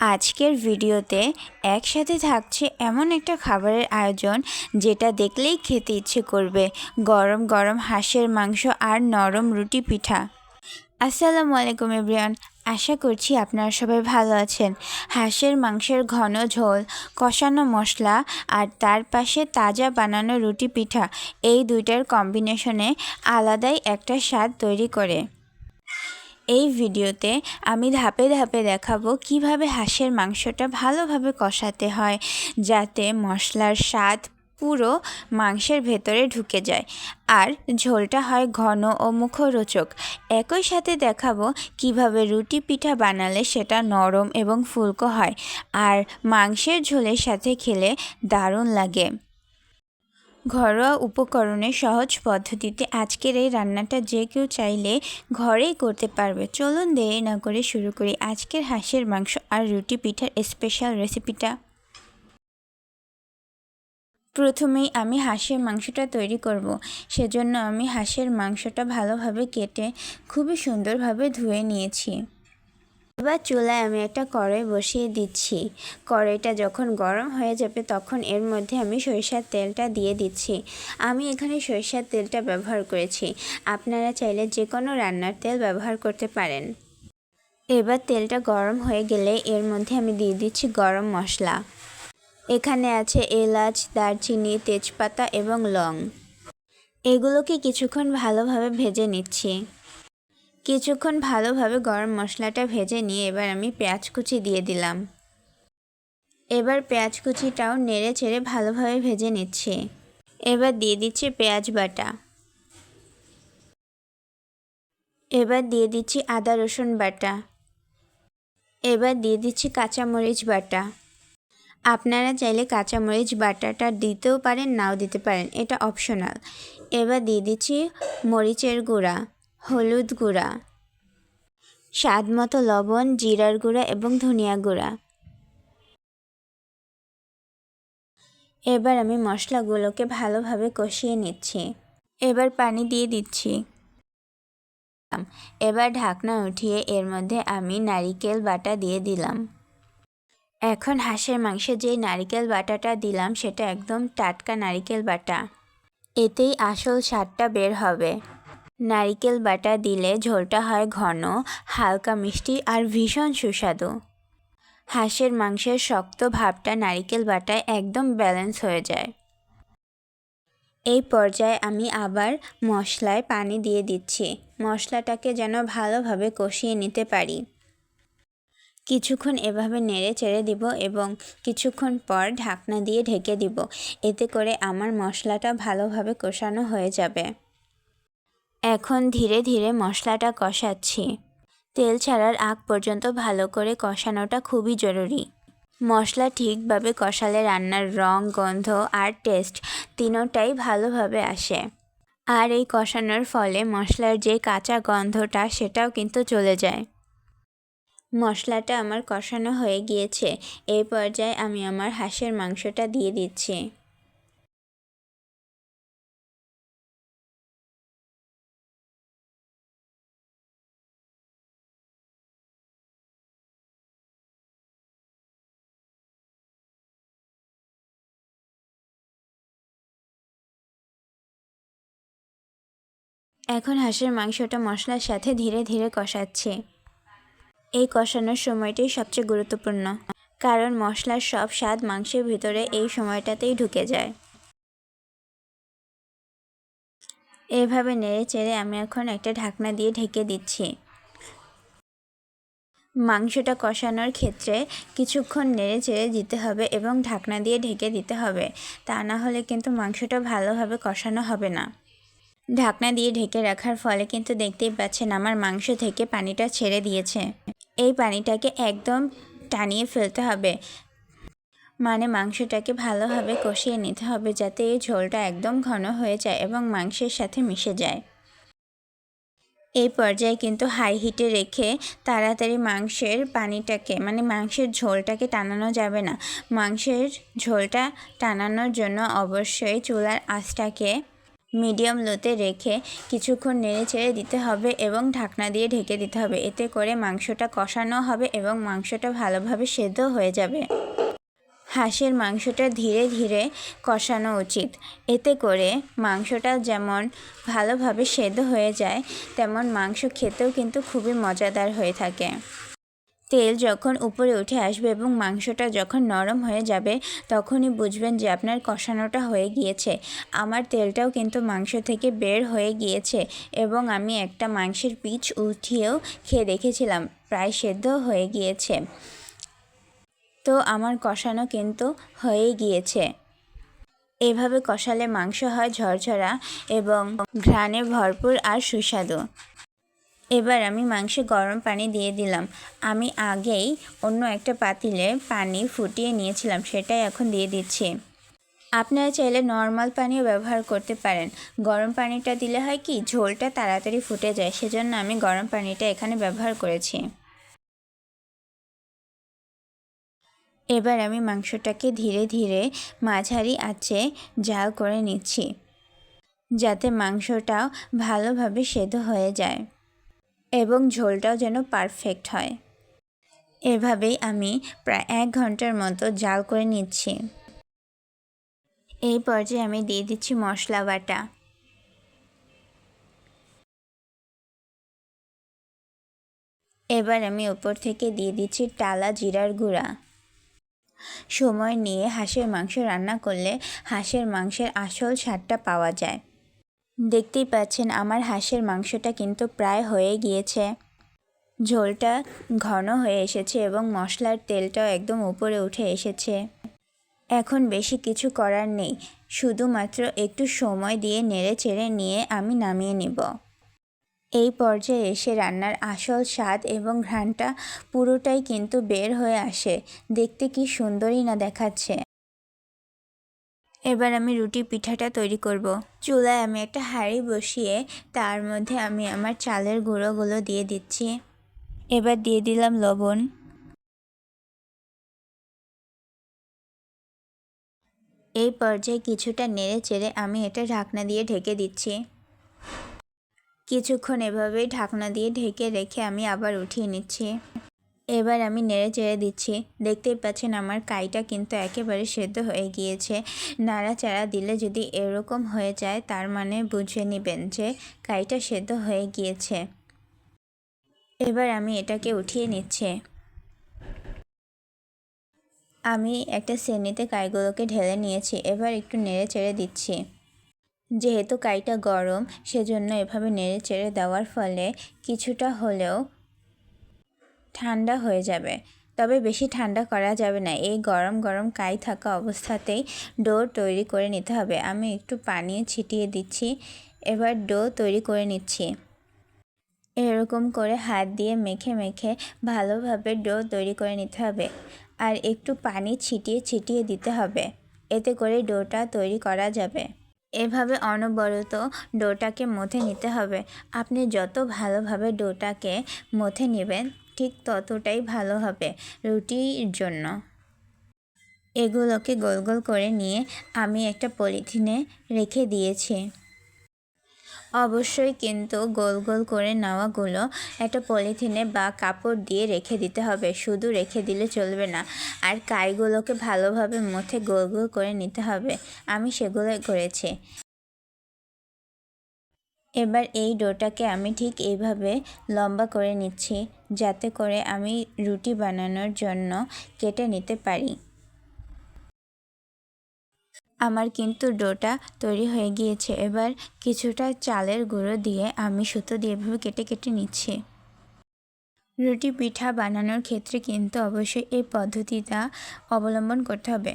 আজকের ভিডিওতে একসাথে থাকছে এমন একটা খাবারের আয়োজন যেটা দেখলেই খেতে ইচ্ছে করবে। গরম গরম হাঁসের মাংস আর নরম রুটি পিঠা। আসসালামু আলাইকুম এভরিওয়ান, আশা করছি আপনারা সবাই ভালো আছেন। হাঁসের মাংসের ঘন ঝোল, কষানো মশলা আর তার পাশে তাজা বানানো রুটি পিঠা, এই দুইটার কম্বিনেশনে আলাদাই একটা স্বাদ তৈরি করে। এই ভিডিওতে আমি ধাপে ধাপে দেখাবো কিভাবে হাঁসের মাংসটা ভালোভাবে কষাতে হয় যাতে মশলার স্বাদ পুরো মাংসের ভেতরে ঢুকে যায় আর ঝোলটা হয় ঘন ও মুখরোচক। একই সাথে দেখাবো কিভাবে রুটি পিঠা বানালে সেটা নরম এবং ফুলকো হয় আর মাংসের ঝোলের সাথে খেলে দারুণ লাগে। ঘরোয়া উপকরণে সহজ পদ্ধতিতে আজকের এই রান্নাটা যে কেউ চাইলে ঘরেই করতে পারবে। চলুন দেরি না করে শুরু করি আজকের হাঁসের মাংস আর রুটি পিঠার স্পেশাল রেসিপিটা। প্রথমেই আমি হাঁসের মাংসটা তৈরি করব। সেজন্য আমি হাঁসের মাংসটা ভালোভাবে কেটে খুবই সুন্দরভাবে ধুয়ে নিয়েছি। এবার চুলায় আমি একটা কড়াই বসিয়ে দিচ্ছি। কড়াইটা যখন গরম হয়ে যাবে তখন এর মধ্যে আমি সরিষার তেলটা দিয়ে দিচ্ছি। আমি এখানে সরিষার তেলটা ব্যবহার করেছি, আপনারা চাইলে যে কোনো রান্নার তেল ব্যবহার করতে পারেন। এবার তেলটা গরম হয়ে গেলে এর মধ্যে আমি দিয়ে দিচ্ছি গরম মশলা। এখানে আছে এলাচ, দারচিনি, তেজপাতা এবং লং। এগুলোকে কিছুক্ষণ ভালোভাবে ভেজে নিচ্ছি। কিছুক্ষণ ভালোভাবে গরম মশলাটা ভেজে নিয়ে এবার আমি পেঁয়াজ কুচি দিয়ে দিলাম। এবার পেঁয়াজ কুচিটাও নেড়ে চেড়ে ভালোভাবে ভেজে নিচ্ছি। এবার দিয়ে দিচ্ছি পেঁয়াজ বাটা। এবার দিয়ে দিচ্ছি আদা রসুন বাটা। এবার দিয়ে দিচ্ছি কাঁচামরিচ বাটা। আপনারা চাইলে কাঁচামরিচ বাটাটা দিতেও পারেন, নাও দিতে পারেন, এটা অপশনাল। এবার দিয়ে দিচ্ছি মরিচের গুঁড়া, হলুদ গুঁড়া, স্বাদ মতো লবণ, জিরার গুঁড়া এবং ধনিয়া গুঁড়া। এবার আমি মশলাগুলোকে ভালোভাবে কষিয়ে নিচ্ছি। এবার পানি দিয়ে দিচ্ছি। এবার ঢাকনা উঠিয়ে এর মধ্যে আমি নারিকেল বাটা দিয়ে দিলাম। এখন হাঁসের মাংসে যেই নারিকেল বাটাটা দিলাম সেটা একদম টাটকা নারিকেল বাটা, এতেই আসল স্বাদটা বের হবে। নারিকেল বাটা দিলে ঝোলটা হয় ঘন, হালকা মিষ্টি আর ভীষণ সুস্বাদু। হাঁসের মাংসের শক্ত ভাবটা নারিকেল বাটায় একদম ব্যালেন্স হয়ে যায়। এই পর্যায়ে আমি আবার মশলায় পানি দিয়ে দিচ্ছি, মশলাটাকে যেন ভালোভাবে কষিয়ে নিতে পারি। কিছুক্ষণ এভাবে নেড়ে চেড়ে দিব এবং কিছুক্ষণ পর ঢাকনা দিয়ে ঢেকে দিব। এতে করে আমার মশলাটা ভালোভাবে কষানো হয়ে যাবে। এখন ধীরে ধীরে মশলাটা কষাচ্ছি। তেল ছাড়ার আগ পর্যন্ত ভালো করে কষানোটা খুবই জরুরি। মশলা ঠিকভাবে কষালে রান্নার রং, গন্ধ আর টেস্ট তিনোটাই ভালোভাবে আসে। আর এই কষানোর ফলে মশলার যে কাঁচা গন্ধটা সেটাও কিন্তু চলে যায়। মশলাটা আমার কষানো হয়ে গিয়েছে। এই পর্যায়ে আমি আমার হাঁসের মাংসটা দিয়ে দিচ্ছি। এখন হাঁসের মাংসটা মশলার সাথে ধীরে ধীরে কষাচ্ছি। এই কষানোর সময়টাই সবচেয়ে গুরুত্বপূর্ণ, কারণ মশলার সব স্বাদ মাংসের ভিতরে এই সময়টাতেই ঢুকে যায়। এভাবে নেড়ে চেড়ে আমি এখন একটা ঢাকনা দিয়ে ঢেকে দিচ্ছি। মাংসটা কষানোর ক্ষেত্রে কিছুক্ষণ নেড়ে চেড়ে দিতে হবে এবং ঢাকনা দিয়ে ঢেকে দিতে হবে, তা না হলে কিন্তু মাংসটা ভালোভাবে কষানো হবে না। ঢাকনা দিয়ে ঢেকে রাখার ফলে কিন্তু দেখতেই পাচ্ছেন আমার মাংস থেকে পানিটা ছেড়ে দিয়েছে। এই পানিটাকে একদম টানিয়ে ফেলতে হবে, মানে মাংসটাকে ভালোভাবে কষিয়ে নিতে হবে যাতে এই ঝোলটা একদম ঘন হয়ে যায় এবং মাংসের সাথে মিশে যায়। এই পর্যায়ে কিন্তু হাই হিটে রেখে তাড়াতাড়ি মাংসের পানিটাকে, মানে মাংসের ঝোলটাকে টানানো যাবে না। মাংসের ঝোলটা টানানোর জন্য অবশ্যই চুলার আঁচটাকে মিডিয়াম লোতে রেখে কিছুক্ষণ নেড়ে চেড়ে দিতে হবে এবং ঢাকনা দিয়ে ঢেকে দিতে হবে। এতে করে মাংসটা কষানো হবে এবং মাংসটা ভালোভাবে সেদ্ধ হয়ে যাবে। হাঁসের মাংসটা ধীরে ধীরে কষানো উচিত। এতে করে মাংসটা যেমন ভালোভাবে সেদ্ধ হয়ে যায়, তেমন মাংস খেতেও কিন্তু খুবই মজাদার হয়ে থাকে। তেল যখন উপরে উঠে আসবে এবং মাংসটা যখন নরম হয়ে যাবে, তখনই বুঝবেন যে আপনার কষানোটা হয়ে গিয়েছে। আমার তেলটাও কিন্তু মাংস থেকে বের হয়ে গিয়েছে এবং আমি একটা মাংসের পিচ উঠিয়েও খেয়ে দেখেছিলাম, প্রায় সেদ্ধ হয়ে গিয়েছে। তো আমার কষানো কিন্তু হয়েই গিয়েছে। এভাবে কষালে মাংস হয় ঝরঝরা এবং ঘ্রাণে ভরপুর আর সুস্বাদু। এবার আমি মাংসে গরম পানি দিয়ে দিলাম। আমি আগেই অন্য একটা পাতিলে পানি ফুটিয়ে নিয়েছিলাম, সেটাই এখন দিয়ে দিচ্ছি। আপনারা চাইলে নর্মাল পানিও ব্যবহার করতে পারেন। গরম পানিটা দিলে হয় কি, ঝোলটা তাড়াতাড়ি ফুটে যায়, সেজন্য আমি গরম পানিটা এখানে ব্যবহার করেছি। এবার আমি মাংসটাকে ধীরে ধীরে মাঝারি আঁচে জাল করে নিচ্ছি, যাতে মাংসটাও ভালোভাবে সেদ্ধ হয়ে যায় এবং ঝোলটাও যেন পারফেক্ট হয়। এভাবেই আমি প্রায় 1 ঘন্টার মতো জাল করে নিচ্ছি। এই পর্যায়ে আমি দিয়ে দিচ্ছি মশলা বাটা। এবার আমি উপর থেকে দিয়ে দিচ্ছি টালা জিরার গুঁড়া। সময় নিয়ে হাঁসের মাংস রান্না করলে হাঁসের মাংসের আসল স্বাদটা পাওয়া যায়। দেখতেই পাচ্ছেন আমার হাঁসের মাংসটা কিন্তু প্রায় হয়ে গিয়েছে। ঝোলটা ঘন হয়ে এসেছে এবং মশলার তেলটাও একদম উপরে উঠে এসেছে। এখন বেশি কিছু করার নেই, শুধুমাত্র একটু সময় দিয়ে নেড়ে চেড়ে নিয়ে আমি নামিয়ে নিব। এই পর্যায়ে এসে রান্নার আসল স্বাদ এবং ঘ্রাণটা পুরোটাই কিন্তু বের হয়ে আসে। দেখতে কি সুন্দরই না দেখাচ্ছে। এবার আমি রুটি পিঠাটা তৈরি করব। চুলায় আমি একটা হাঁড়ি বসিয়ে তার মধ্যে আমি আমার চালের গুঁড়োগুলো দিয়ে দিচ্ছি। এবার দিয়ে দিলাম লবণ। এই পর্যায়ে কিছুটা নেড়ে চেড়ে আমি এটা ঢাকনা দিয়ে ঢেকে দিচ্ছি। কিছুক্ষণ এভাবেই ঢাকনা দিয়ে ঢেকে রেখে আমি আবার উঠিয়ে নিচ্ছি। এবার আমি নেড়ে চেড়ে দিচ্ছি। দেখতেই পাচ্ছেন আমার কাইটা কিন্তু একেবারে সেদ্ধ হয়ে গিয়েছে। নাড়াচাড়া দিলে যদি এরকম হয়ে যায়, তার মানে বুঝে নেবেন যে কাইটা সেদ্ধ হয়ে গিয়েছে। এবার আমি এটাকে উঠিয়ে নিচ্ছি। আমি একটা সেনিতে কাইগুলোকে ঢেলে নিয়েছি। এবার একটু নেড়ে চেড়ে দিচ্ছি। যেহেতু কাইটা গরম, সেজন্য এভাবে নেড়ে চেড়ে দেওয়ার ফলে কিছুটা হলেও ঠান্ডা হয়ে যাবে। তবে বেশি ঠান্ডা করা যাবে না। এই গরম গরম কাই থাকা অবস্থাতেই ডো তৈরি করে নিতে হবে। আমি একটু পানি ছিটিয়ে দিচ্ছি। এবার ডো তৈরি করে নিচ্ছি। এরকম করে হাত দিয়ে মেখে মেখে ভালোভাবে ডো তৈরি করে নিতে হবে। আর একটু পানি ছিটিয়ে ছিটিয়ে দিতে হবে। এতে করে ডোটা তৈরি করা যাবে। এভাবে অনবরত ডোটাকে মথে নিতে হবে। আপনি যত ভালোভাবে ডোটাকে মথে নেবেন, ঠিক ততটাই ভালো হবে রুটির জন্য। এগুলোকে গোল গোল করে নিয়ে আমি একটা পলিথিনে রেখে দিয়েছি। অবশ্যই কিন্তু গোল গোল করে নেওয়াগুলো একটা পলিথিনে বা কাপড় দিয়ে রেখে দিতে হবে, শুধু রেখে দিলে চলবে না। আর কাইগুলোকে ভালোভাবে মথে গোল গোল করে নিতে হবে। আমি সেগুলোই করেছি। এবার এই ডোটাকে আমি ঠিক এইভাবে লম্বা করে নিচ্ছি, যাতে করে আমি রুটি বানানোর জন্য কেটে নিতে পারি। আমার কিন্তু ডোটা তৈরি হয়ে গিয়েছে। এবার কিছুটা চালের গুঁড়ো দিয়ে আমি সুতো দিয়ে এভাবে কেটে কেটে নিচ্ছি। রুটি পিঠা বানানোর ক্ষেত্রে কিন্তু অবশ্যই এই পদ্ধতিটা অবলম্বন করতে হবে।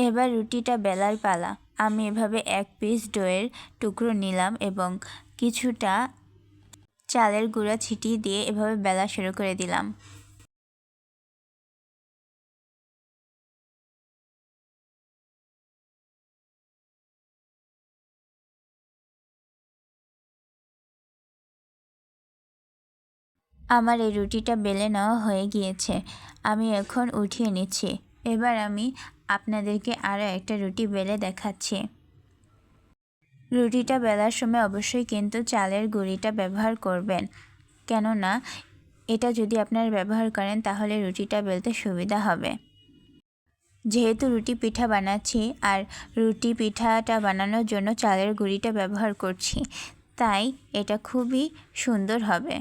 এবার রুটিটা বেলার পালা। আমি এভাবে এক পিস ডোয়ের টুকরো নিলাম এবং কিছুটা চালের গুঁড়া ছিটিয়ে দিয়ে এভাবে বেলা শুরু করে দিলাম। আমার এই রুটিটা বেলে নেওয়া হয়ে গিয়েছে, আমি এখন উঠিয়ে নিচ্ছি। এবার আমি আপনাদেরকে আরও একটা রুটি বেলে দেখাচ্ছি। রুটিটা বেলার সময় অবশ্যই কিন্তু চালের গুঁড়িটা ব্যবহার করবেন, কেননা এটা যদি আপনারা ব্যবহার করেন তাহলে রুটিটা বেলতে সুবিধা হবে। যেহেতু রুটি পিঠা বানাচ্ছি আর রুটি পিঠাটা বানানোর জন্য চালের গুঁড়িটা ব্যবহার করছি, তাই এটা খুবই সুন্দর হবে।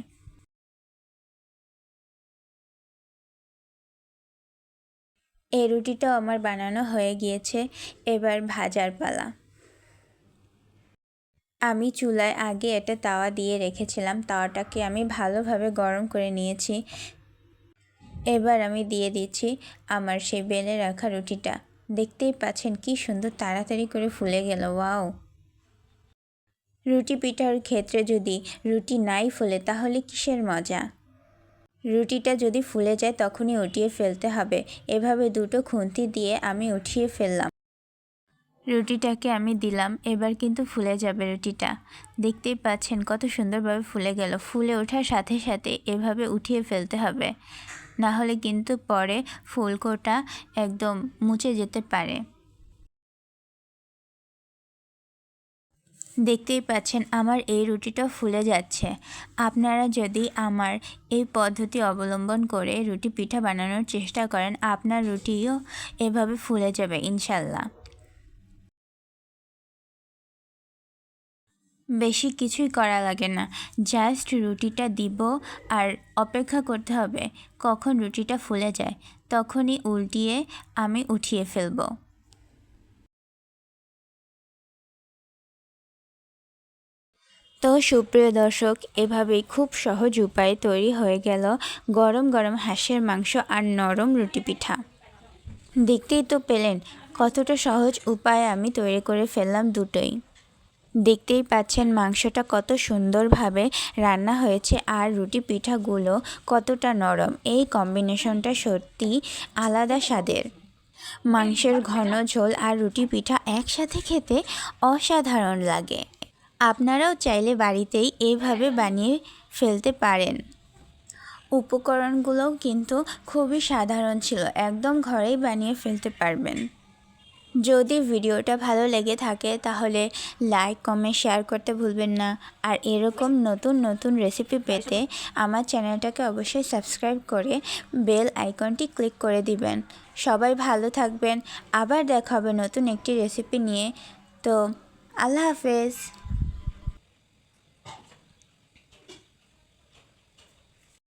এই রুটিটাও আমার বানানো হয়ে গিয়েছে, এবার ভাজার পালা। আমি চুলায় আগে একটা তাওয়া দিয়ে রেখেছিলাম, তাওয়াটাকে আমি ভালোভাবে গরম করে নিয়েছি। এবার আমি দিয়ে দিচ্ছি আমার সেই বেলে রাখা রুটিটা। দেখতেই পাচ্ছেন কি সুন্দর তাড়াতাড়ি করে ফুলে গেল, ওয়াও! রুটি পিঠার ক্ষেত্রে যদি রুটি নাই ফুলে তাহলে কিসের মজা। রুটিটা যদি ফুলে যায় তখনই উঠিয়ে ফেলতে হবে। এভাবে দুটো খুন্তি দিয়ে আমি উঠিয়ে ফেললাম। রুটিটাকে আমি দিলাম, এবার কিন্তু ফুলে যাবে রুটিটা। দেখতেই পাচ্ছেন কত সুন্দরভাবে ফুলে গেল। ফুলে ওঠার সাথে সাথে এভাবে উঠিয়ে ফেলতে হবে, না হলে কিন্তু পরে ফুলকোটা একদম মুছে যেতে পারে। দেখতেই পাচ্ছেন আমার এই রুটিটা ফুলে যাচ্ছে। আপনারা যদি আমার এই পদ্ধতি অবলম্বন করে রুটি পিঠা বানানোর চেষ্টা করেন, আপনার রুটিও এভাবে ফুলে যাবে ইনশাল্লাহ। বেশি কিছুই করা লাগে না, জাস্ট রুটিটা দিব আর অপেক্ষা করতে হবে কখন রুটিটা ফুলে যায়, তখনই উল্টিয়ে আমি উঠিয়ে ফেলবো। তো সুপ্রিয় দর্শক, এভাবেই খুব সহজ উপায়ে তৈরি হয়ে গেল গরম গরম হাঁসের মাংস আর নরম রুটি পিঠা। দেখতেই তো পেলেন কতটা সহজ উপায়ে আমি তৈরি করে ফেললাম দুটোই। দেখতেই পাচ্ছেন মাংসটা কত সুন্দরভাবে রান্না হয়েছে আর রুটি পিঠাগুলো কতটা নরম। এই কম্বিনেশনটা সত্যি আলাদা স্বাদের। মাংসের ঘন ঝোল আর রুটি পিঠা একসাথে খেতে অসাধারণ লাগে। আপনারাও চাইলে বাড়িতেই এইভাবে বানিয়ে ফেলতে পারেন। উপকরণগুলোও কিন্তু খুবই সাধারণ ছিল, একদম ঘরেই বানিয়ে ফেলতে পারবেন। যদি ভিডিওটা ভালো লেগে থাকে তাহলে লাইক কমেন্ট শেয়ার করতে ভুলবেন না। আর এরকম নতুন নতুন রেসিপি পেতে আমার চ্যানেলটাকে অবশ্যই সাবস্ক্রাইব করে বেল আইকনটি ক্লিক করে দিবেন। সবাই ভালো থাকবেন, আবার দেখা হবে নতুন একটি রেসিপি নিয়ে। তো আল্লাহ হাফেজ।